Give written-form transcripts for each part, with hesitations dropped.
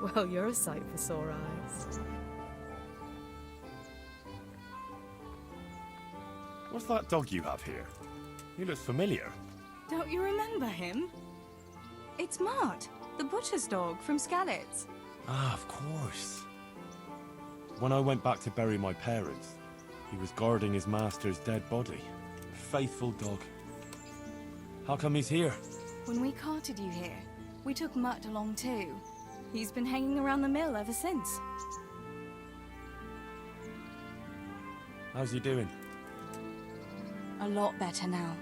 Well, you're a sight for sore eyes. What's that dog you have here? He looks familiar. Don't you remember him? It's Mart, the butcher's dog from Skalitz. Ah, of course. When I went back to bury my parents, he was guarding his master's dead body. Faithful dog. How come he's here? When we carted you here, we took Mutt along too. He's been hanging around the mill ever since. How's he doing? A lot better now.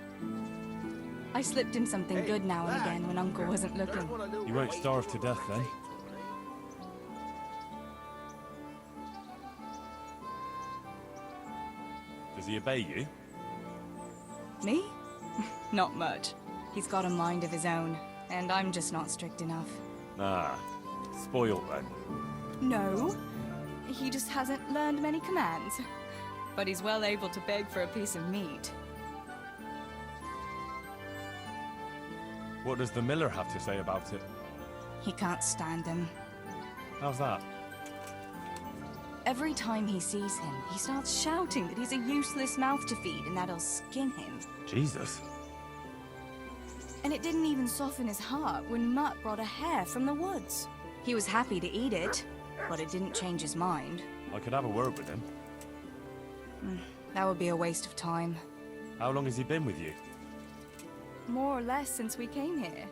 I slipped him something good now and again when Uncle wasn't looking. He won't starve to death then. Does he obey you? Me? Not much. He's got a mind of his own, and I'm just not strict enough. Ah, spoiled then. No, he just hasn't learned many commands. But he's well able to beg for a piece of meat. What does the miller have to say about it? He can't stand him. How's that? Every time he sees him, he starts shouting that he's a useless mouth to feed and that he'll skin him. Jesus. And it didn't even soften his heart when Mutt brought a hare from the woods. He was happy to eat it, but it didn't change his mind. I could have a word with him. That would be a waste of time. How long has he been with you? More or less since we came here.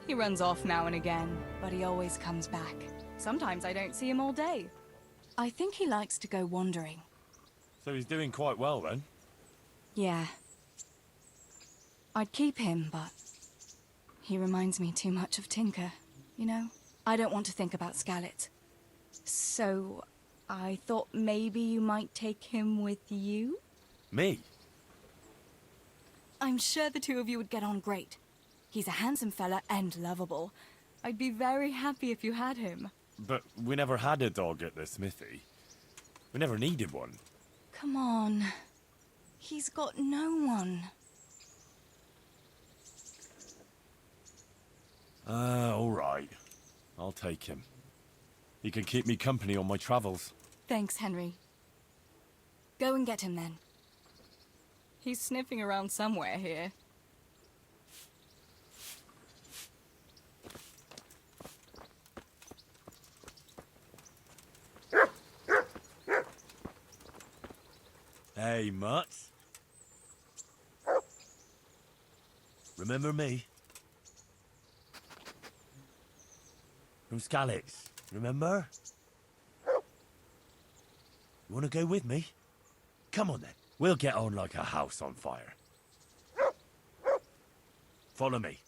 He runs off now and again, but he always comes back. Sometimes I don't see him all day. I think he likes to go wandering. So he's doing quite well then? Yeah. I'd keep him, but he reminds me too much of Tinker, you know? I don't want to think about Skalitz. So I thought maybe you might take him with you? Me? I'm sure the two of you would get on great. He's a handsome fella and lovable. I'd be very happy if you had him. But we never had a dog at the smithy. We never needed one. Come on. He's got no one. All right. I'll take him. He can keep me company on my travels. Thanks, Henry. Go and get him then. He's sniffing around somewhere here. Hey, Mutt. Remember me? From Skalitz, remember? You want to go with me? Come on then. We'll get on like a house on fire. Follow me.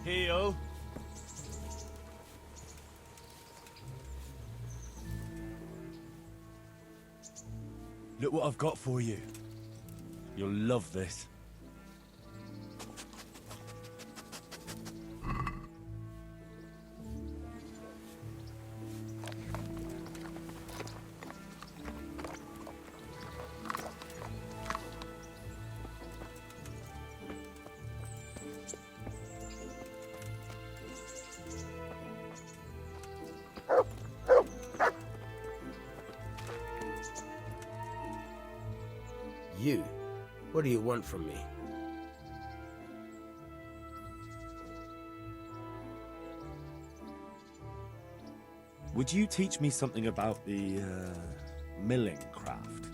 Heel. Look what I've got for you. You'll love this. You? What do you want from me? Would you teach me something about the, milling craft?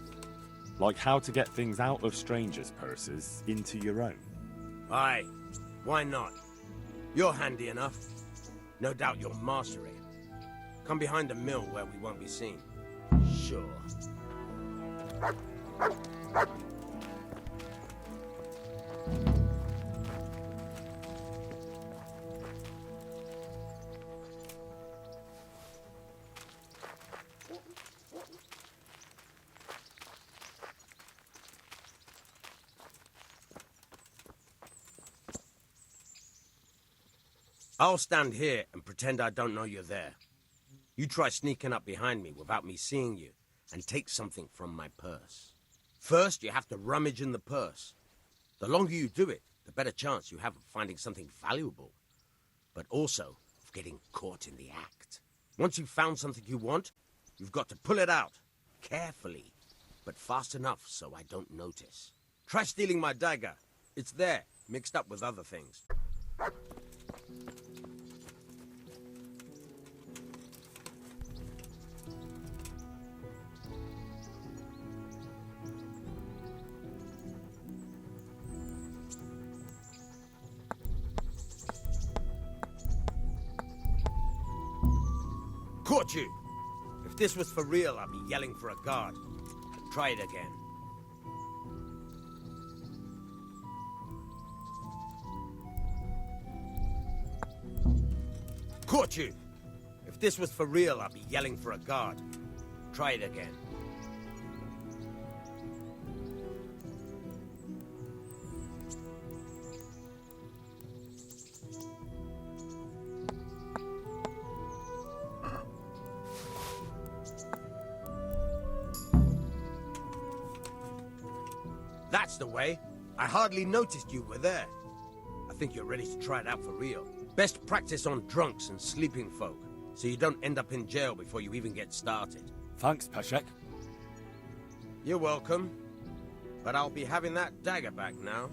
Like how to get things out of strangers' purses into your own? Aye, why not? You're handy enough. No doubt you'll master it. Come behind the mill where we won't be seen. Sure. I'll stand here and pretend I don't know you're there. You try sneaking up behind me without me seeing you, and take something from my purse. First, you have to rummage in the purse. The longer you do it, the better chance you have of finding something valuable, but also of getting caught in the act. Once you've found something you want, you've got to pull it out, carefully, but fast enough so I don't notice. Try stealing my dagger. It's there, mixed up with other things. Caught you! If this was for real, I'd be yelling for a guard. Try it again. Caught you! If this was for real, I'd be yelling for a guard. Try it again. That's the way. I hardly noticed you were there. I think you're ready to try it out for real. Best practice on drunks and sleeping folk, so you don't end up in jail before you even get started. Thanks, Peshek. You're welcome. But I'll be having that dagger back now.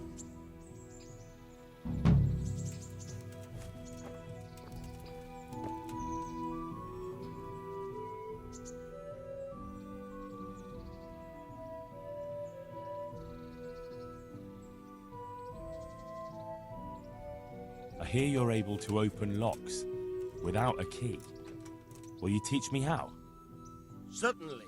I hear you're able to open locks without a key. Will you teach me how? Certainly.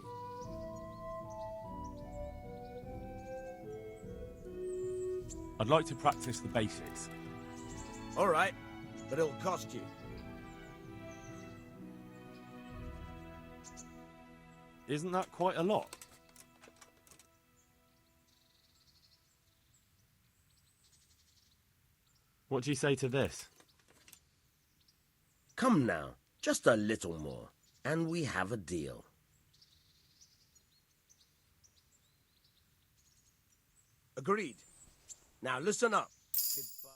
I'd like to practice the basics. All right, but it'll cost you. Isn't that quite a lot? What do you say to this? Come now, just a little more, and we have a deal. Agreed. Now listen up. Goodbye.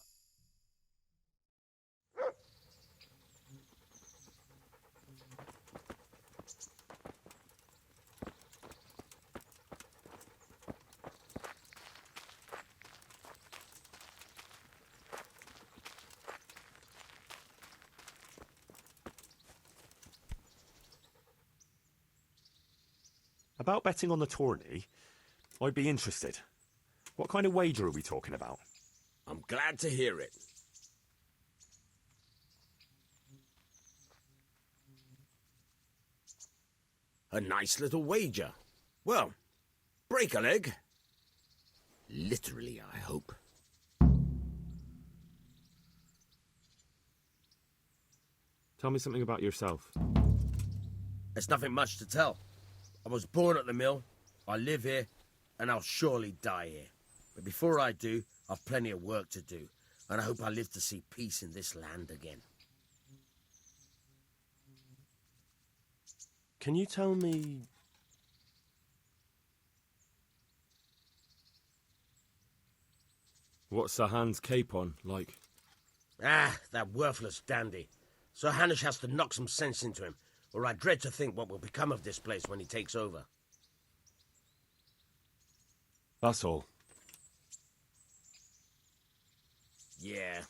About betting on the tourney, I'd be interested. What kind of wager are we talking about? I'm glad to hear it. A nice little wager. Well, break a leg. Literally, I hope. Tell me something about yourself. There's nothing much to tell. I was born at the mill, I live here, and I'll surely die here. But before I do, I've plenty of work to do, and I hope I live to see peace in this land again. Can you tell me... what's Sahan's capon like? Ah, that worthless dandy. Sir Hanish has to knock some sense into him, or I dread to think what will become of this place when he takes over. That's all. Yeah.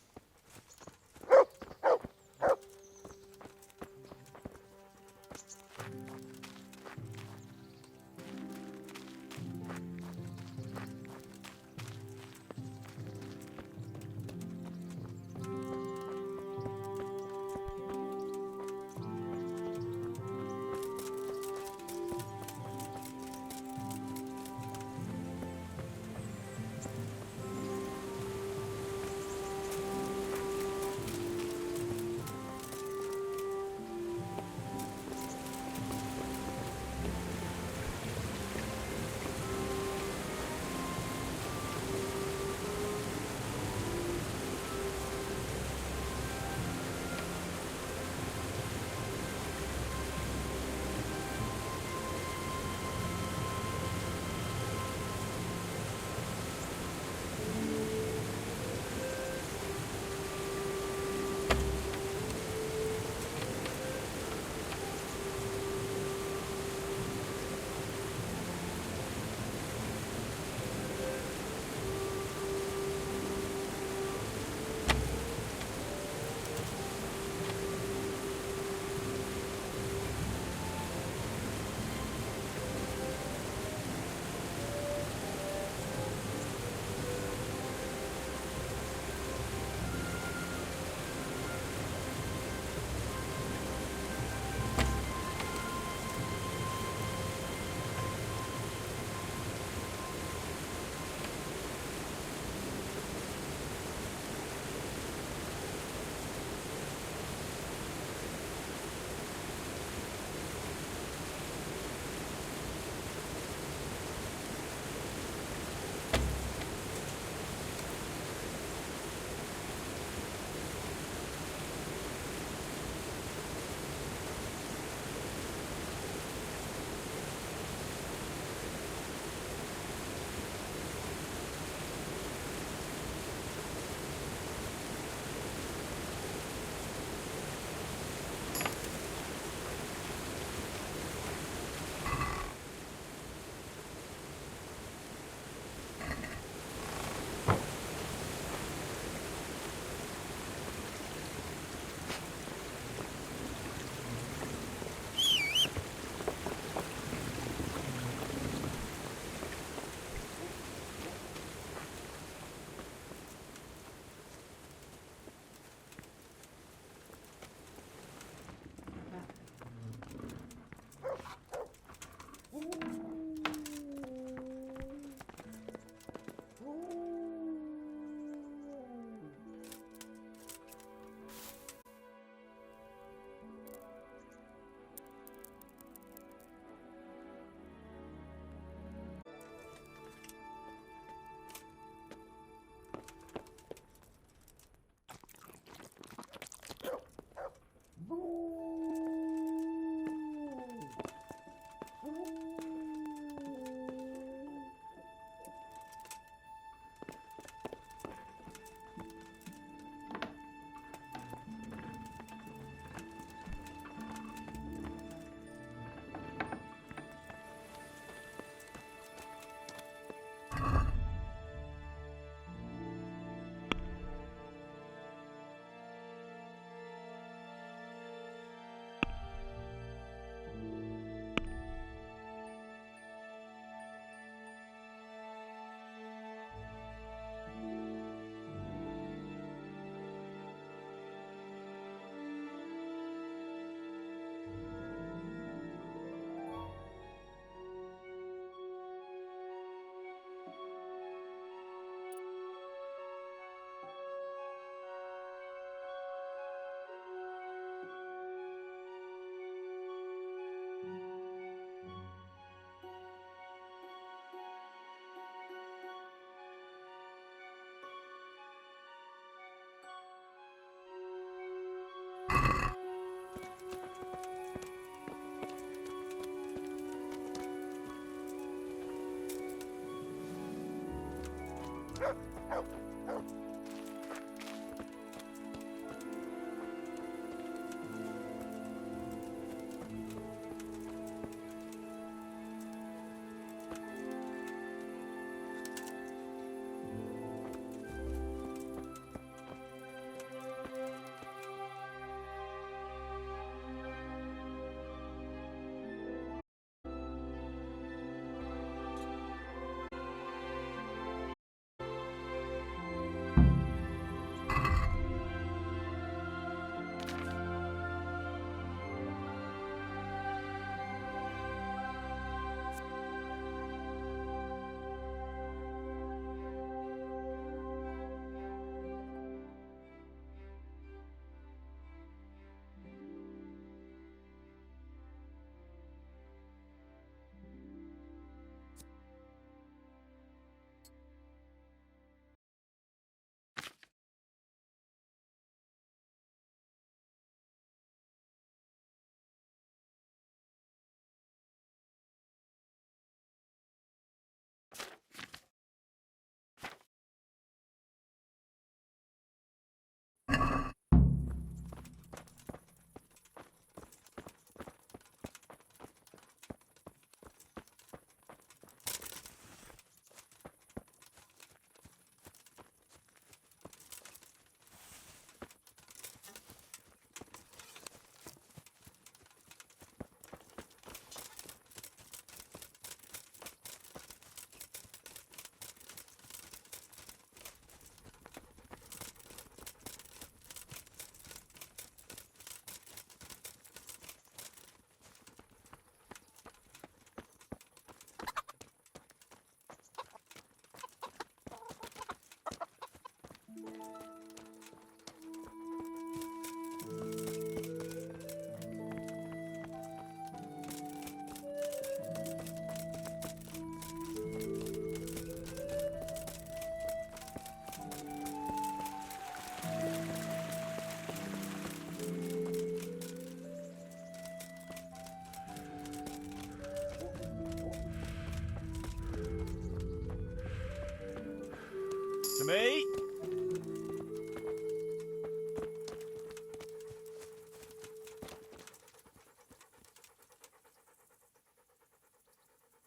Me?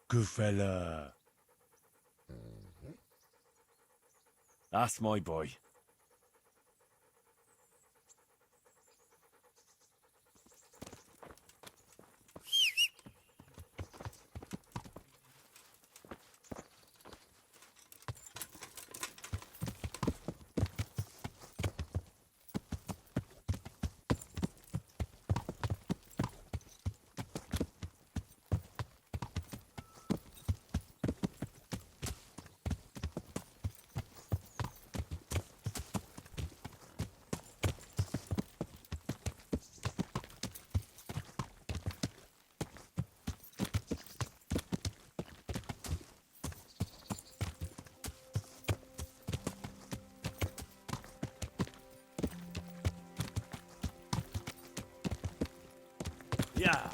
Good fella. That's my boy. Yeah.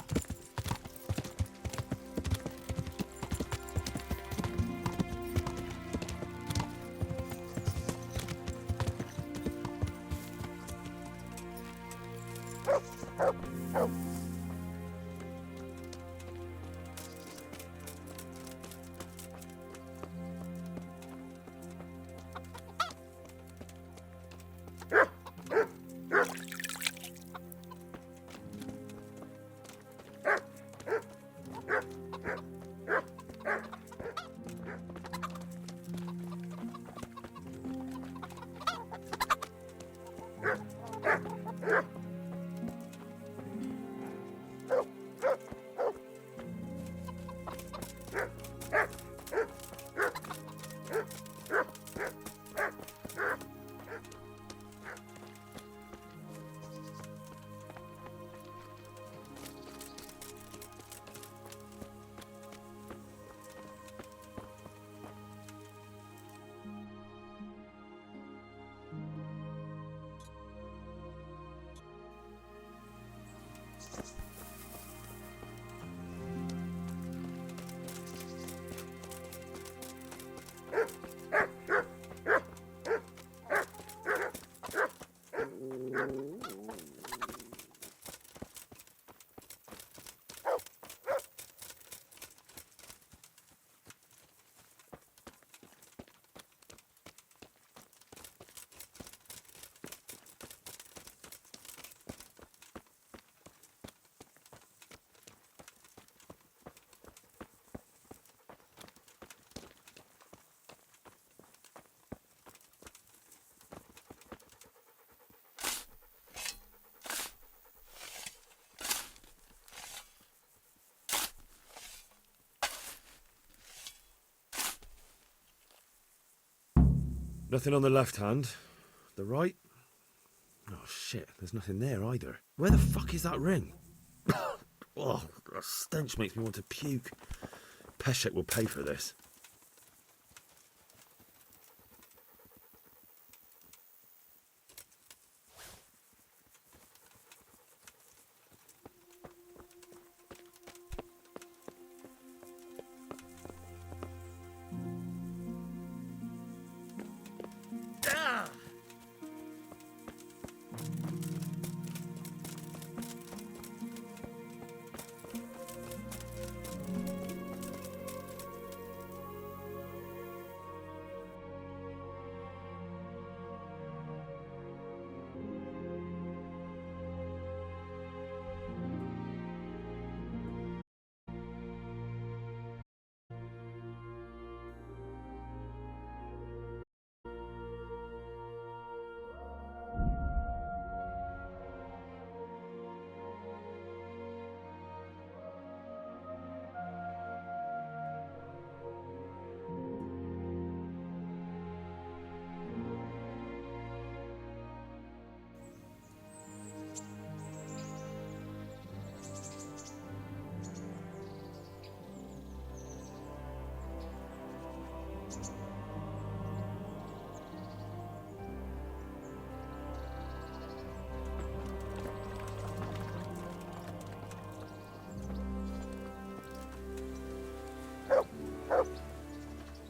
Nothing on the left hand. The right? Oh shit, there's nothing there either. Where the fuck is that ring? Oh, that stench makes me want to puke. Peshek will pay for this.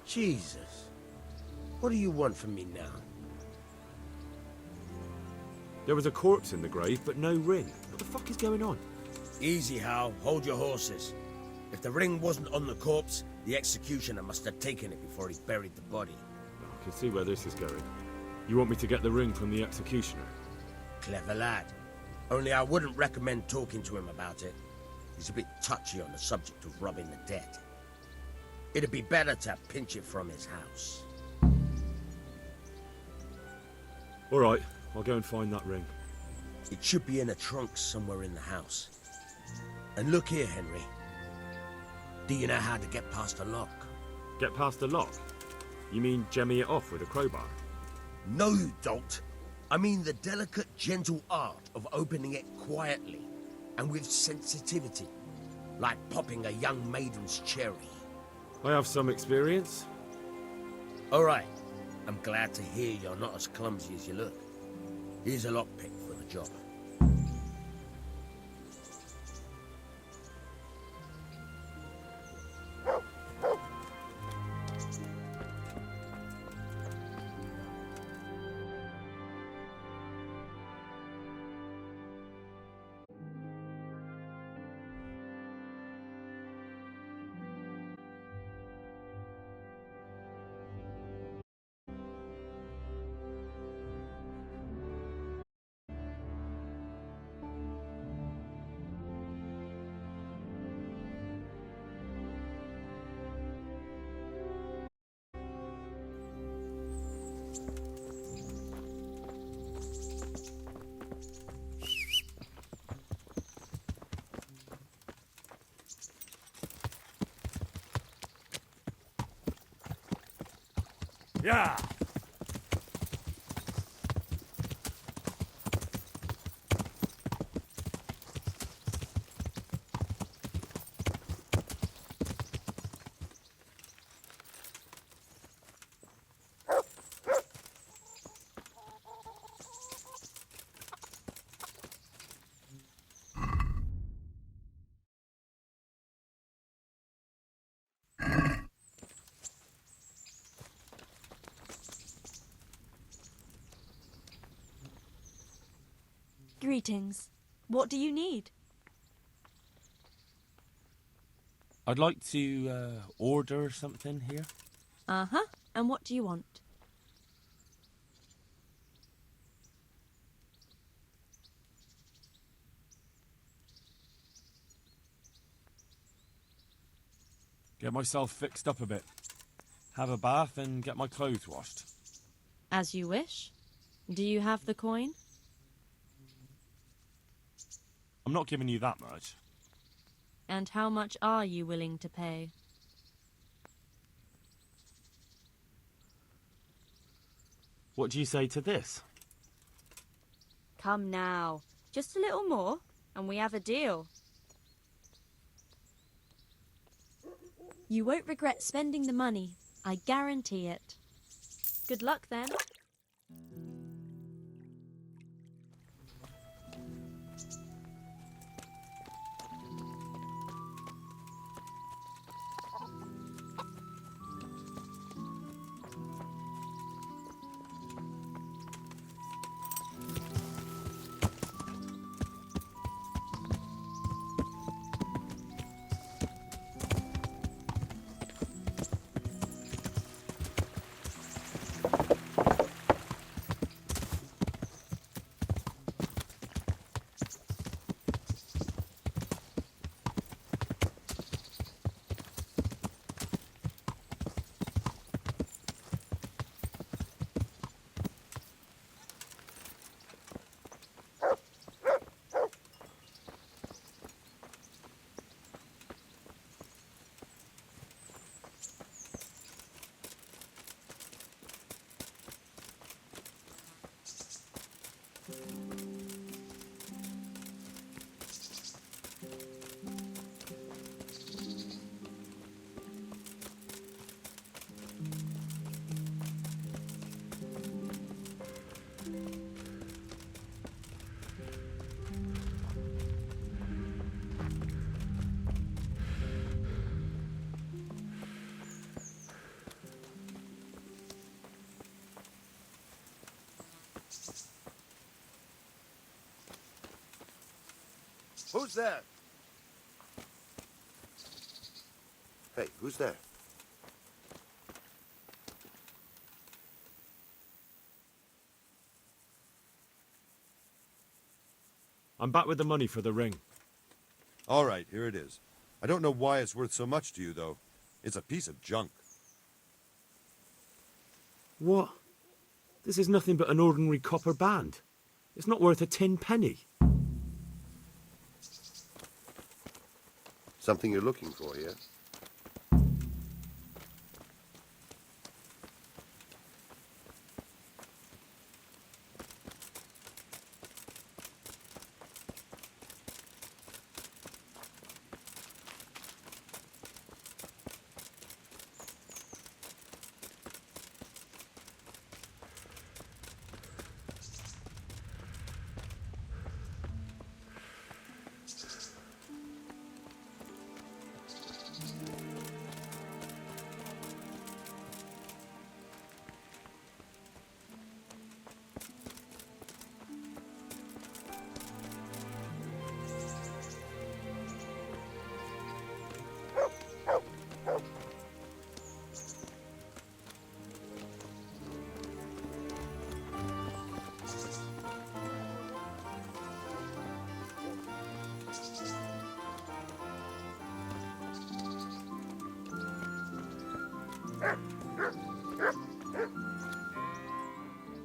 Jesus. What do you want from me now? There was a corpse in the grave, but no ring. What the fuck is going on? Easy, Hal. Hold your horses. If the ring wasn't on the corpse, the executioner must have taken it before he buried the body. I can see where this is going. You want me to get the ring from the executioner? Clever lad. Only I wouldn't recommend talking to him about it. He's a bit touchy on the subject of robbing the dead. It'd be better to pinch it from his house. All right, I'll go and find that ring. It should be in a trunk somewhere in the house. And look here, Henry. Do you know how to get past a lock? Get past the lock? You mean jemmy it off with a crowbar? No, you don't. I mean the delicate, gentle art of opening it quietly and with sensitivity, like popping a young maiden's cherry. I have some experience. All right. I'm glad to hear you're not as clumsy as you look. Here's a lockpick for the job. Yeah! Greetings. What do you need? I'd like to order something here. Uh-huh. And what do you want? Get myself fixed up a bit. Have a bath and get my clothes washed. As you wish. Do you have the coin? I'm not giving you that much. And how much are you willing to pay? What do you say to this? Come now. Just a little more, and we have a deal. You won't regret spending the money. I guarantee it. Good luck, then. Who's there? Hey, who's there? I'm back with the money for the ring. All right, here it is. I don't know why it's worth so much to you, though. It's a piece of junk. What? This is nothing but an ordinary copper band. It's not worth a tin penny. Something you're looking for, yeah?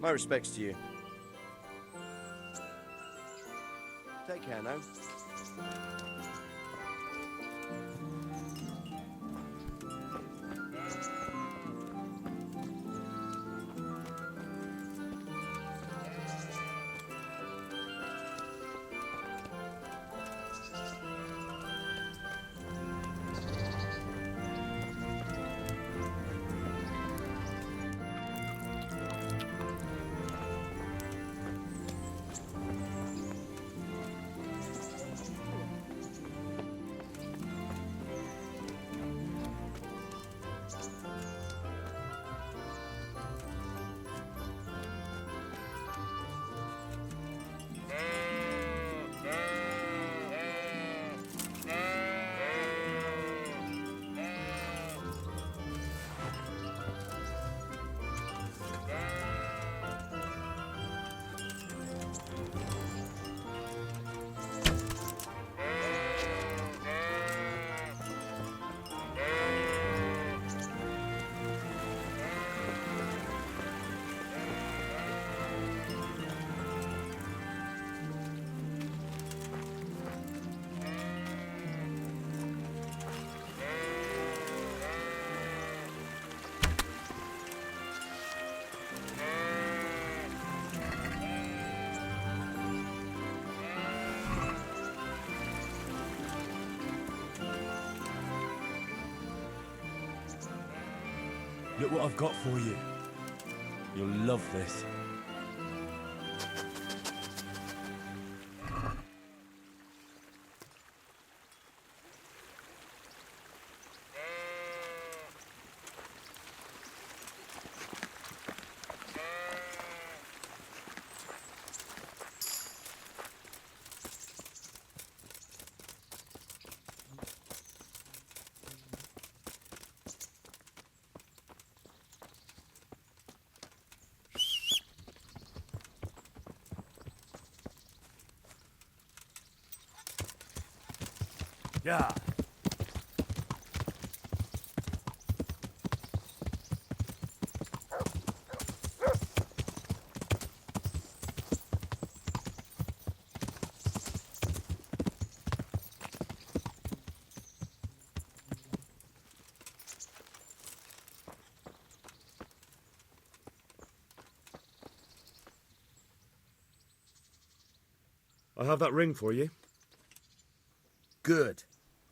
My respects to you. Take care now. Look what I've got for you. You'll love this. Yeah. I have that ring for you. Good.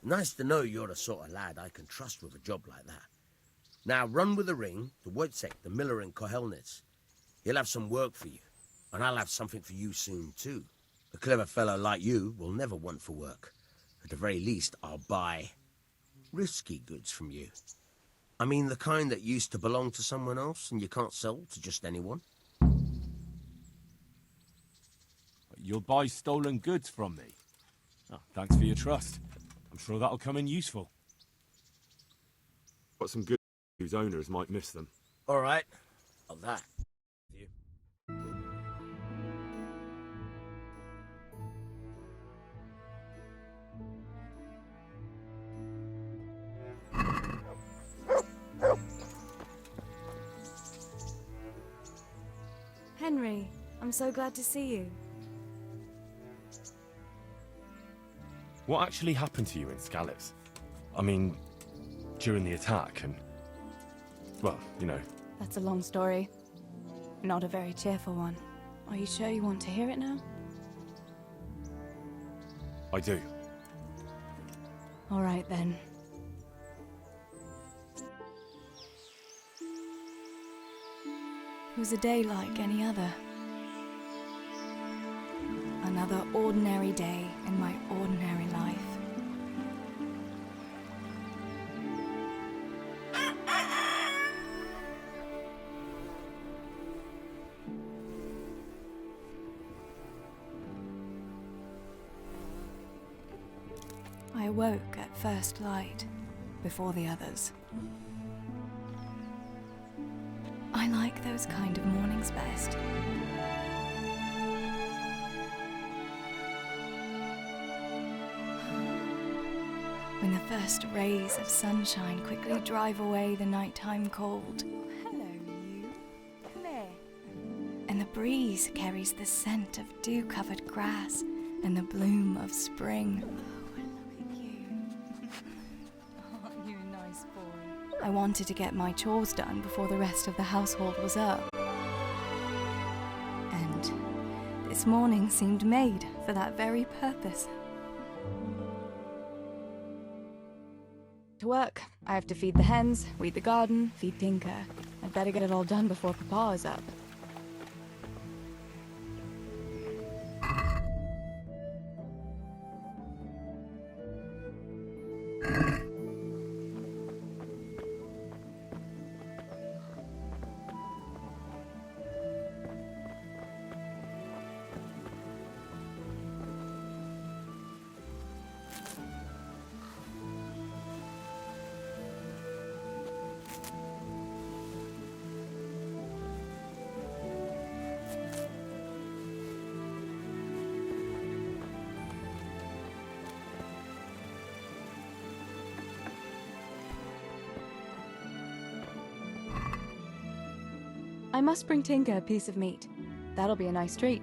Nice to know you're the sort of lad I can trust with a job like that. Now run with the ring to Wojciech, the miller in Kohelnitz. He'll have some work for you, and I'll have something for you soon too. A clever fellow like you will never want for work. At the very least, I'll buy risky goods from you. I mean the kind that used to belong to someone else and you can't sell to just anyone. You'll buy stolen goods from me. Oh, thanks for your trust. I'm sure that'll come in useful. Got some good whose owners might miss them. All right. Well, that. You. Henry, I'm so glad to see you. What actually happened to you in Skalitz? I mean, during the attack and... well, you know. That's a long story. Not a very cheerful one. Are you sure you want to hear it now? I do. All right then. It was a day like any other. Another ordinary day in my ordinary life. I awoke at first light, before the others. I like those kind of mornings best. When the first rays of sunshine quickly drive away the nighttime cold. Hello, you. Come here. And the breeze carries the scent of dew-covered grass and the bloom of spring. Oh, look at you. Aren't you a nice boy? I wanted to get my chores done before the rest of the household was up. And this morning seemed made for that very purpose. To work. I have to feed the hens, weed the garden, feed Tinker. I'd better get it all done before Papa is up. I must bring Tinker a piece of meat. That'll be a nice treat.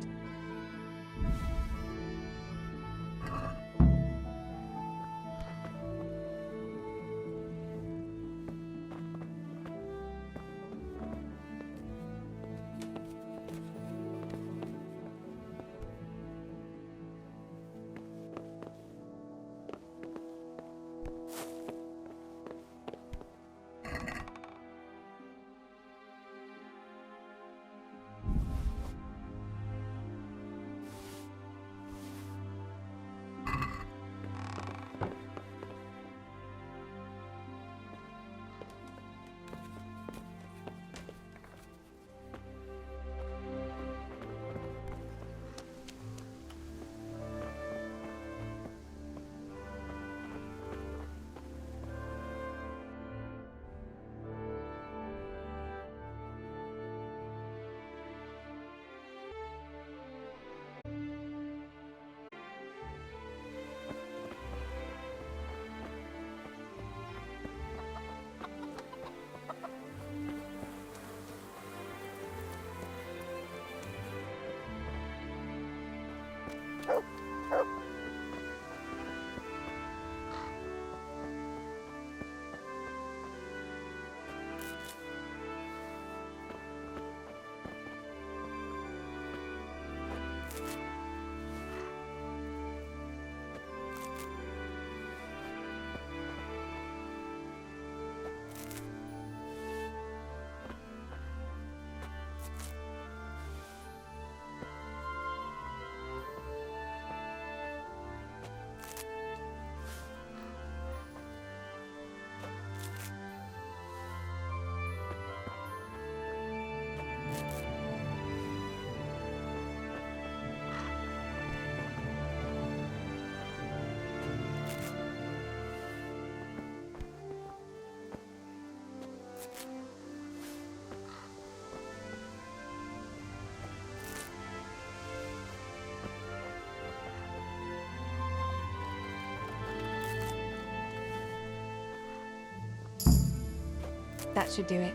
That should do it.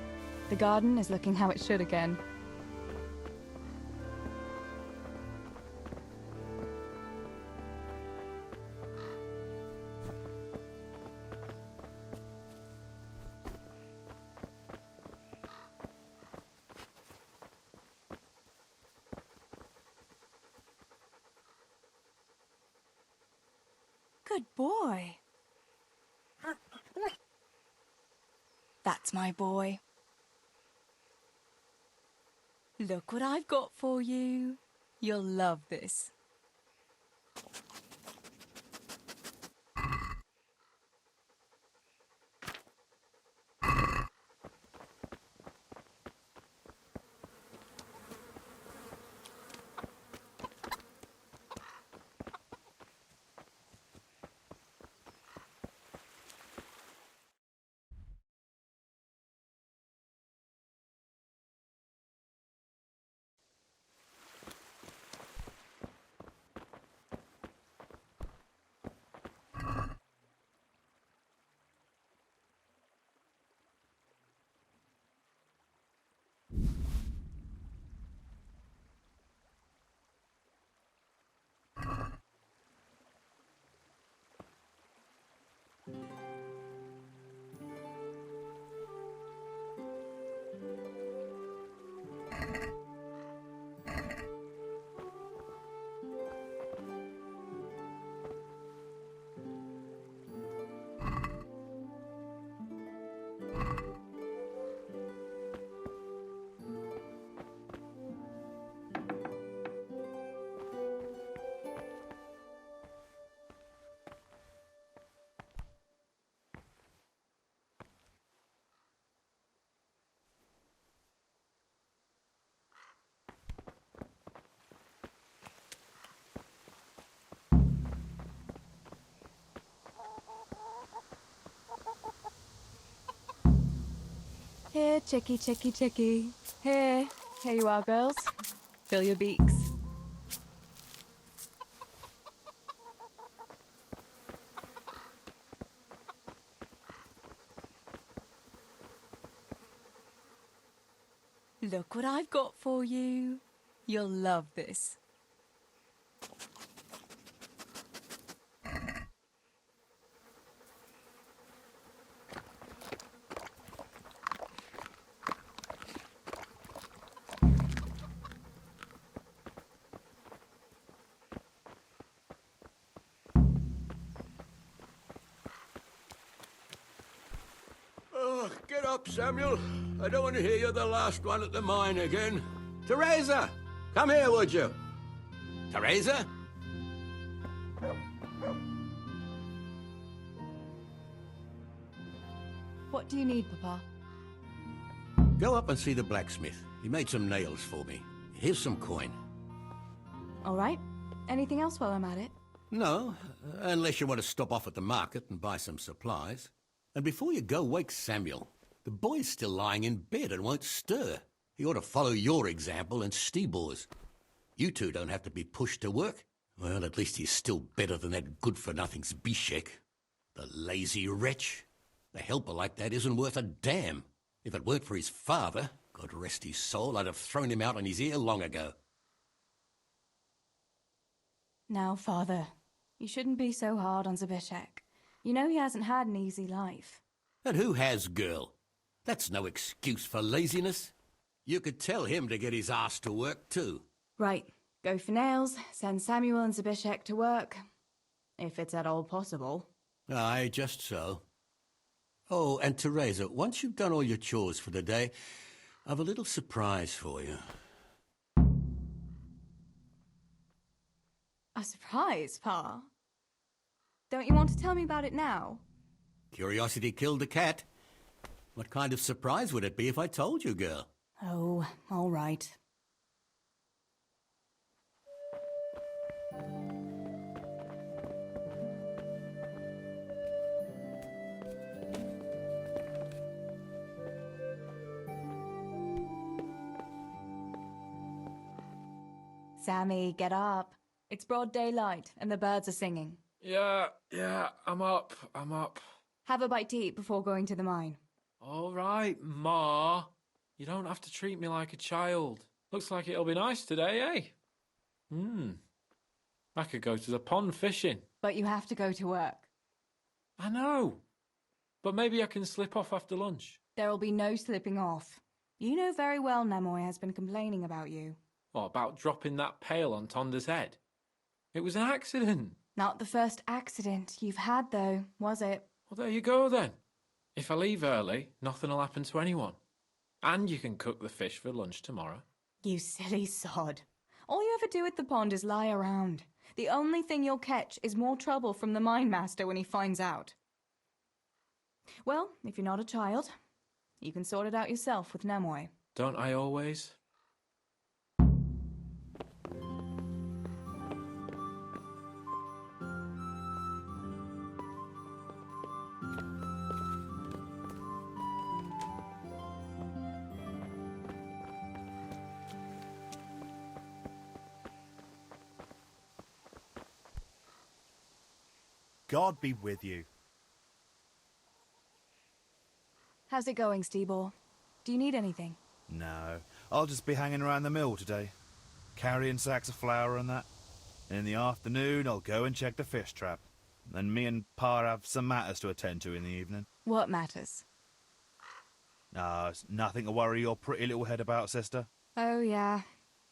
The garden is looking how it should again. Good boy. That's my boy. Look what I've got for you. You'll love this. Here, chickie, chickie, chickie. Here. Here you are, girls. Fill your beaks. Look what I've got for you. You'll love this. Oh, get up, Samuel. I don't want to hear you're the last one at the mine again. Teresa! Come here, would you? Teresa? What do you need, Papa? Go up and see the blacksmith. He made some nails for me. Here's some coin. All right. Anything else while I'm at it? No, unless you want to stop off at the market and buy some supplies. And before you go, wake Samuel. The boy's still lying in bed and won't stir. He ought to follow your example and Stebor's. You two don't have to be pushed to work. Well, at least he's still better than that good-for-nothing's Bishek. The lazy wretch. A helper like that isn't worth a damn. If it weren't for his father, God rest his soul, I'd have thrown him out on his ear long ago. Now, Father, you shouldn't be so hard on Zabishek. You know he hasn't had an easy life. And who has, girl? That's no excuse for laziness. You could tell him to get his ass to work, too. Right. Go for nails, send Samuel and Zabishek to work. If it's at all possible. Aye, just so. Oh, and Teresa, once you've done all your chores for the day, I've a little surprise for you. A surprise, Pa? Don't you want to tell me about it now? Curiosity killed the cat. What kind of surprise would it be if I told you, girl? Oh, all right. Sammy, get up. It's broad daylight and the birds are singing. Yeah, I'm up. Have a bite to eat before going to the mine. All right, Ma. You don't have to treat me like a child. Looks like it'll be nice today, eh? I could go to the pond fishing. But you have to go to work. I know. But maybe I can slip off after lunch. There'll be no slipping off. You know very well Nemoy has been complaining about you. What about dropping that pail on Tonda's head? It was an accident. Not the first accident you've had, though, was it? Well, there you go then. If I leave early, nothing will happen to anyone. And you can cook the fish for lunch tomorrow. You silly sod. All you ever do at the pond is lie around. The only thing you'll catch is more trouble from the mine master when he finds out. Well, if you're not a child, you can sort it out yourself with Nemoy. Don't I always? God be with you. How's it going, Steebor? Do you need anything? No, I'll just be hanging around the mill today, carrying sacks of flour and that. And in the afternoon, I'll go and check the fish trap. Then me and Pa have some matters to attend to in the evening. What matters? It's nothing to worry your pretty little head about, sister. Oh, yeah.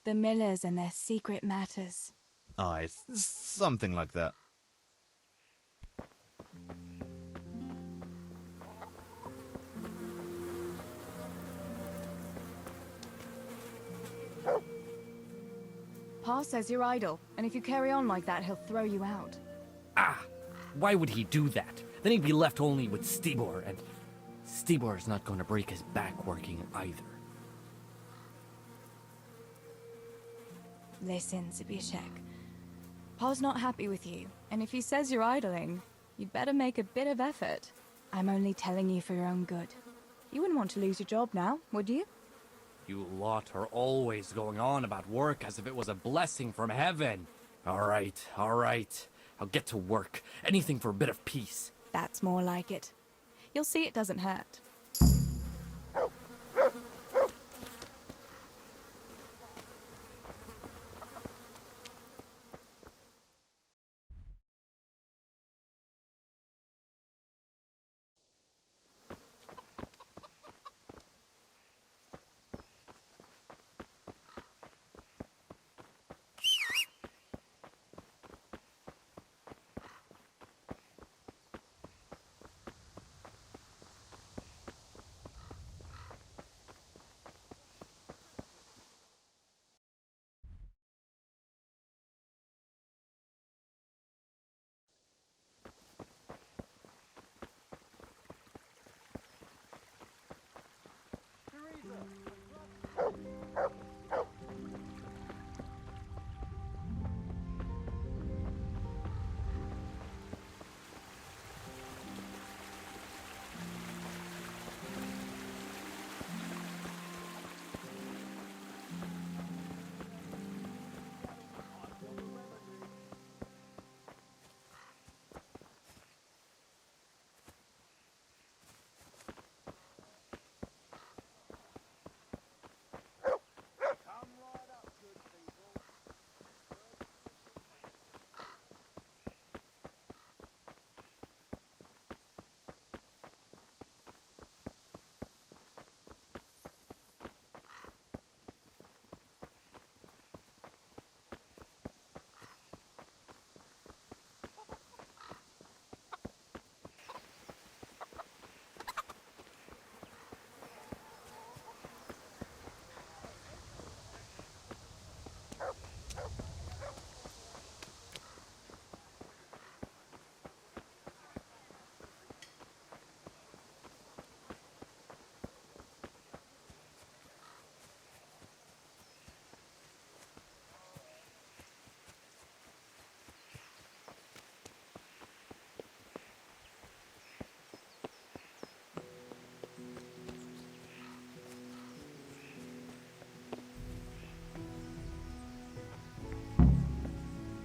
The Millers and their secret matters. Aye, it's something like that. Pa says you're idle, and if you carry on like that, he'll throw you out. Ah! Why would he do that? Then he'd be left only with Steebor, and Steebor's not going to break his back working either. Listen, Zbyszek. Pa's not happy with you, and if he says you're idling, you'd better make a bit of effort. I'm only telling you for your own good. You wouldn't want to lose your job now, would you? You lot are always going on about work as if it was a blessing from heaven. All right. I'll get to work. Anything for a bit of peace. That's more like it. You'll see it doesn't hurt.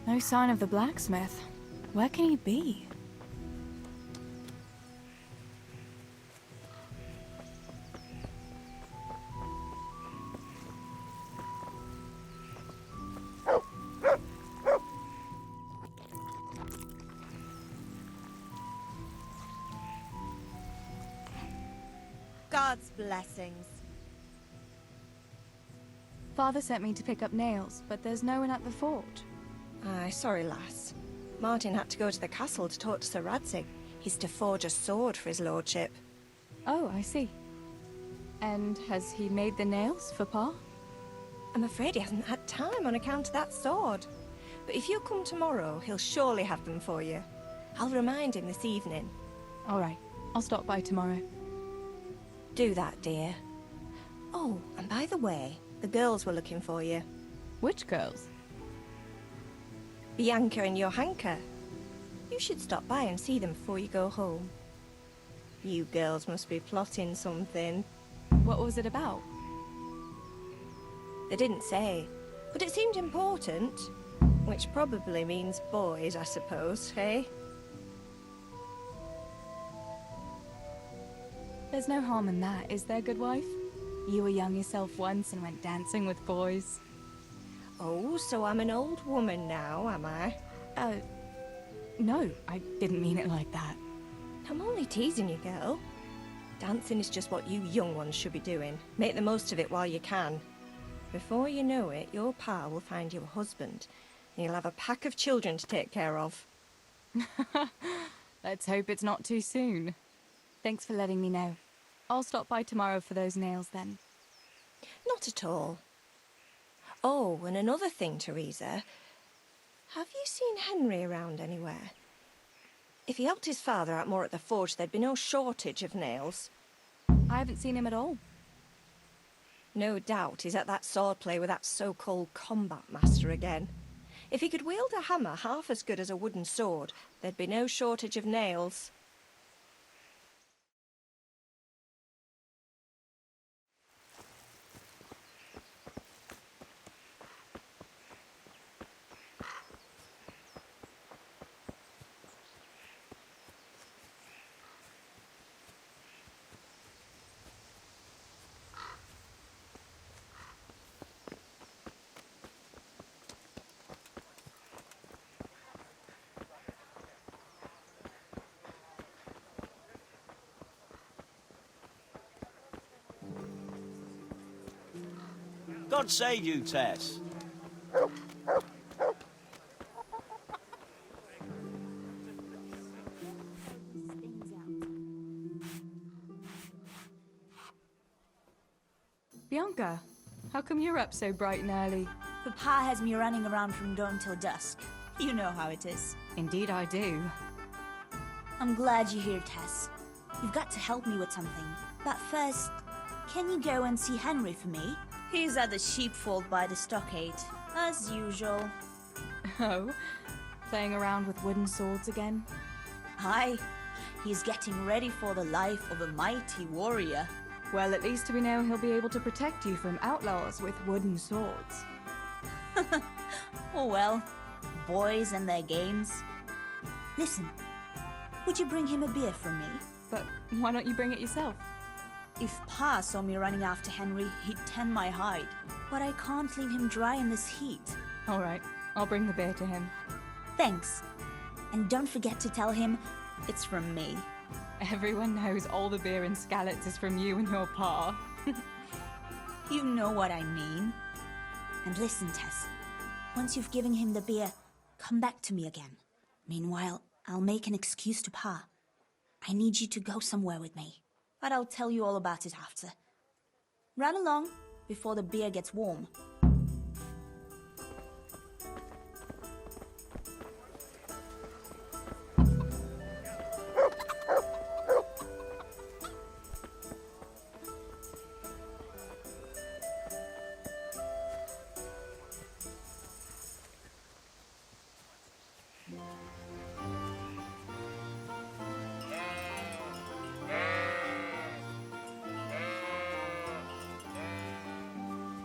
No sign of the blacksmith. Where can he be? God's blessings. Father sent me to pick up nails, but there's no one at the fort. Aye, sorry, lass. Martin had to go to the castle to talk to Sir Radzig. He's to forge a sword for his lordship. Oh, I see. And has he made the nails for Pa? I'm afraid he hasn't had time on account of that sword. But if you come tomorrow, he'll surely have them for you. I'll remind him this evening. All right, I'll stop by tomorrow. Do that, dear. Oh, and by the way, the girls were looking for you. Which girls? Bianca and Johanka. You should stop by and see them before you go home. You girls must be plotting something. What was it about? They didn't say, but it seemed important. Which probably means boys, I suppose, hey? There's no harm in that, is there, good wife? You were young yourself once and went dancing with boys. Oh, so I'm an old woman now, am I? No, I didn't mean it like that. I'm only teasing you, girl. Dancing is just what you young ones should be doing. Make the most of it while you can. Before you know it, your pa will find you a husband, and you'll have a pack of children to take care of. Let's hope it's not too soon. Thanks for letting me know. I'll stop by tomorrow for those nails then. Not at all. Oh, and another thing, Teresa. Have you seen Henry around anywhere? If he helped his father out more at the forge, there'd be no shortage of nails. I haven't seen him at all. No doubt he's at that swordplay with that so-called combat master again. If he could wield a hammer half as good as a wooden sword, there'd be no shortage of nails. God save you, Tess. Bianca, how come you're up so bright and early? Papa has me running around from dawn till dusk. You know how it is. Indeed I do. I'm glad you're here, Tess. You've got to help me with something. But first, can you go and see Henry for me? He's at the sheepfold by the stockade, as usual. Oh? Playing around with wooden swords again? Aye. He's getting ready for the life of a mighty warrior. Well, at least we know he'll be able to protect you from outlaws with wooden swords. Oh well, boys and their games. Listen, would you bring him a beer from me? But why don't you bring it yourself? If Pa saw me running after Henry, he'd tan my hide. But I can't leave him dry in this heat. All right, I'll bring the beer to him. Thanks. And don't forget to tell him it's from me. Everyone knows all the beer in Skalitz is from you and your pa. You know what I mean. And listen, Tess. Once you've given him the beer, come back to me again. Meanwhile, I'll make an excuse to Pa. I need you to go somewhere with me. But I'll tell you all about it after. Run along before the beer gets warm.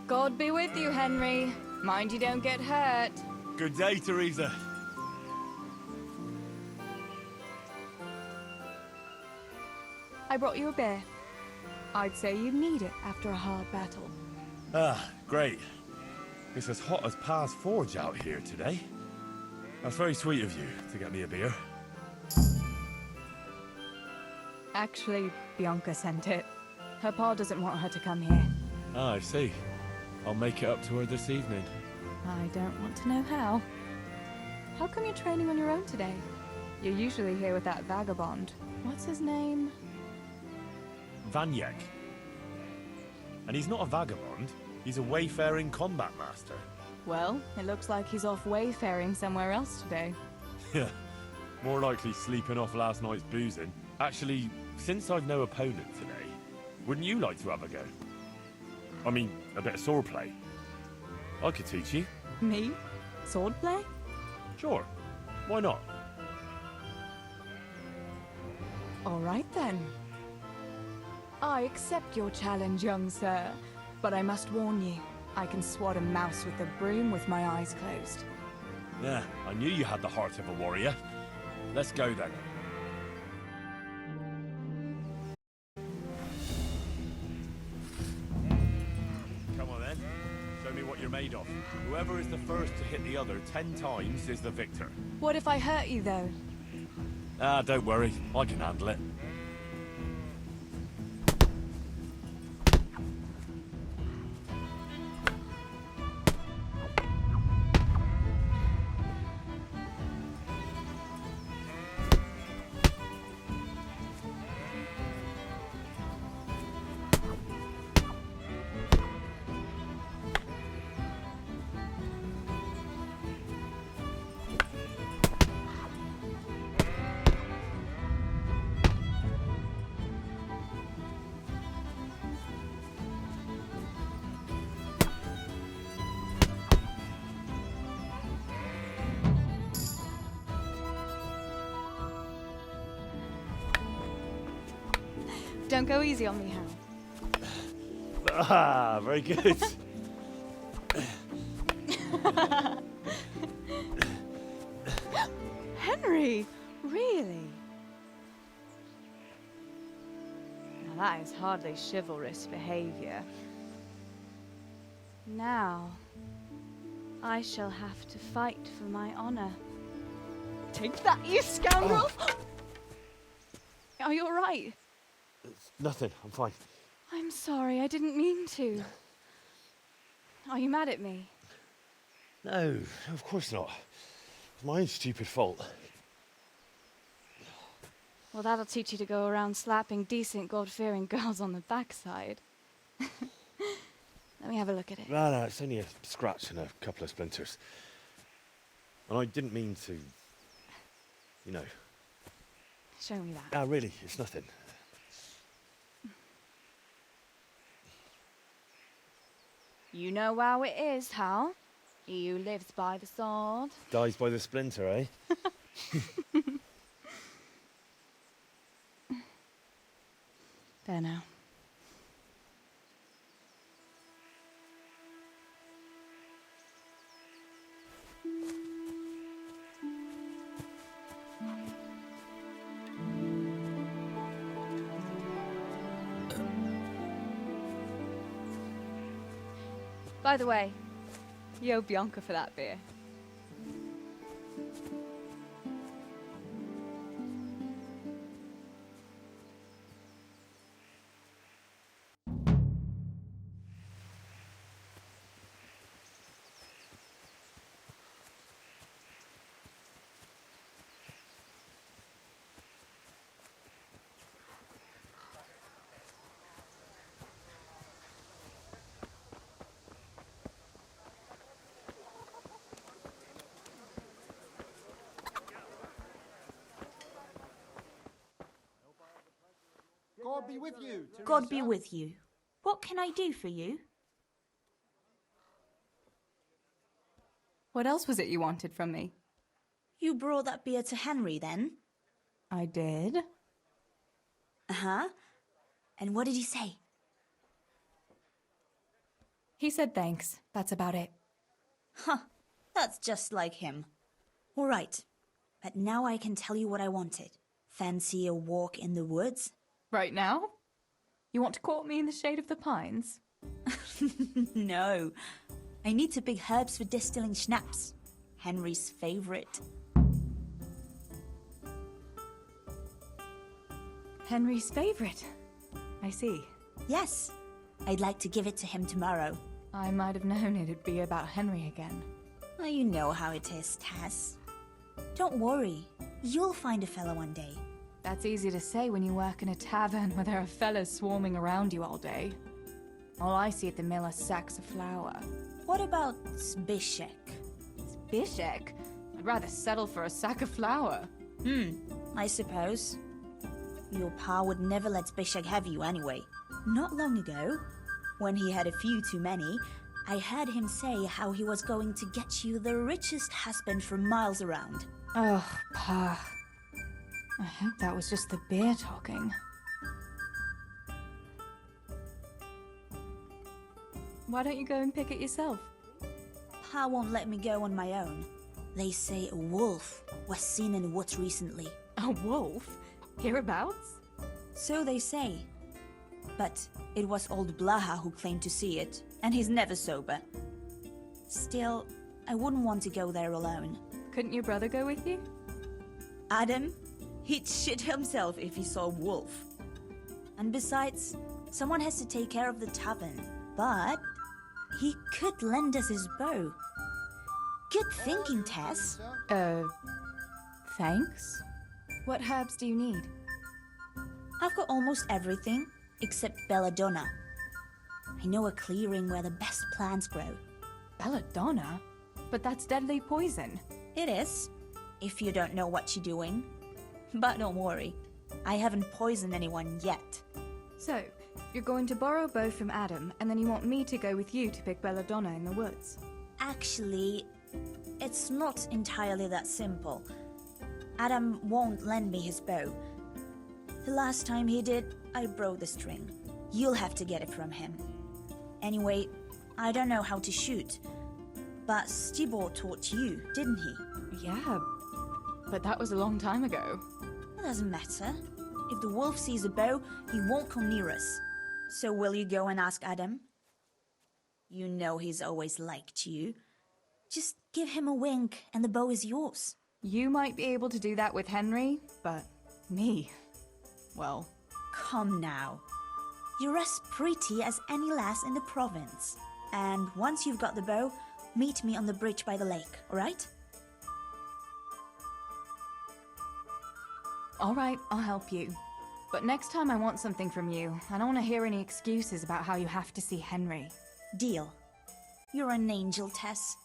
God be with you, Henry. Mind you don't get hurt. Good day, Teresa. I brought you a beer. I'd say you need it after a hard battle. Ah, great. It's as hot as Pa's Forge out here today. That's very sweet of you to get me a beer. Actually, Bianca sent it. Her pa doesn't want her to come here. Ah, I see. I'll make it up to her this evening. I don't want to know how. How come you're training on your own today? You're usually here with that vagabond. What's his name? Vanyek. And he's not a vagabond. He's a wayfaring combat master. Well, it looks like he's off wayfaring somewhere else today. Yeah. More likely sleeping off last night's boozing. Actually, since I've no opponent today, wouldn't you like to have a go? I mean, a bit of swordplay. I could teach you. Me? Swordplay? Sure. Why not? All right then. I accept your challenge, young sir. But I must warn you, I can swat a mouse with a broom with my eyes closed. Yeah, I knew you had the heart of a warrior. Let's go then. Come on then. Show me what you're made of. Whoever is the first to hit the other 10 times is the victor. What if I hurt you, though? Ah, don't worry. I can handle it. Don't go easy on me, Hal. Ah, very good. Henry! Really? Now that is hardly chivalrous behavior. Now, I shall have to fight for my honor. Take that, you scoundrel! Are you alright? It's nothing. I'm fine. I'm sorry, I didn't mean to. Are you mad at me? No, of course not. It's my own stupid fault. Well, that'll teach you to go around slapping decent, God-fearing girls on the backside. Let me have a look at it. No, it's only a scratch and a couple of splinters. And I didn't mean to, you know. Show me that. Ah, really, it's nothing. You know how it is, Hal. He who lives by the sword Dies by the splinter, eh? There now. By the way, you owe Bianca for that beer. God be with you. God be with you. What can I do for you? What else was it you wanted from me? You brought that beer to Henry, then? I did. Uh-huh. And what did he say? He said thanks. That's about it. Huh. That's just like him. All right. But now I can tell you what I wanted. Fancy a walk in the woods? Right now? You want to court me in the shade of the pines? No. I need to pick herbs for distilling schnapps. Henry's favorite. Henry's favorite. I see. Yes. I'd like to give it to him tomorrow. I might have known it'd be about Henry again. Well, you know how it is, Tess. Don't worry. You'll find a fella one day. That's easy to say when you work in a tavern where there are fellas swarming around you all day. All I see at the mill are sacks of flour. What about Zbyszek? Zbyszek? I'd rather settle for a sack of flour. I suppose. Your pa would never let Zbyszek have you anyway. Not long ago, when he had a few too many, I heard him say how he was going to get you the richest husband for miles around. Oh, Pa. I hope that was just the beer talking. Why don't you go and pick it yourself? Pa won't let me go on my own. They say a wolf was seen in the woods recently. A wolf? Hereabouts? So they say. But it was old Blaha who claimed to see it, and he's never sober. Still, I wouldn't want to go there alone. Couldn't your brother go with you? Adam? He'd shit himself if he saw a wolf. And besides, someone has to take care of the tavern. But he could lend us his bow. Good thinking, Tess. Thanks? What herbs do you need? I've got almost everything, except belladonna. I know a clearing where the best plants grow. Belladonna? But that's deadly poison. It is, if you don't know what you're doing. But don't worry, I haven't poisoned anyone yet. So, you're going to borrow a bow from Adam, and then you want me to go with you to pick belladonna in the woods? Actually, it's not entirely that simple. Adam won't lend me his bow. The last time he did, I broke the string. You'll have to get it from him. Anyway, I don't know how to shoot. But Stibor taught you, didn't he? Yeah, but that was a long time ago. It doesn't matter. If the wolf sees a bow, he won't come near us. So will you go and ask Adam? You know he's always liked you. Just give him a wink and the bow is yours. You might be able to do that with Henry, but me, well... Come now. You're as pretty as any lass in the province. And once you've got the bow, meet me on the bridge by the lake, alright? Alright, I'll help you. But next time I want something from you. I don't want to hear any excuses about how you have to see Henry. Deal. You're an angel, Tess.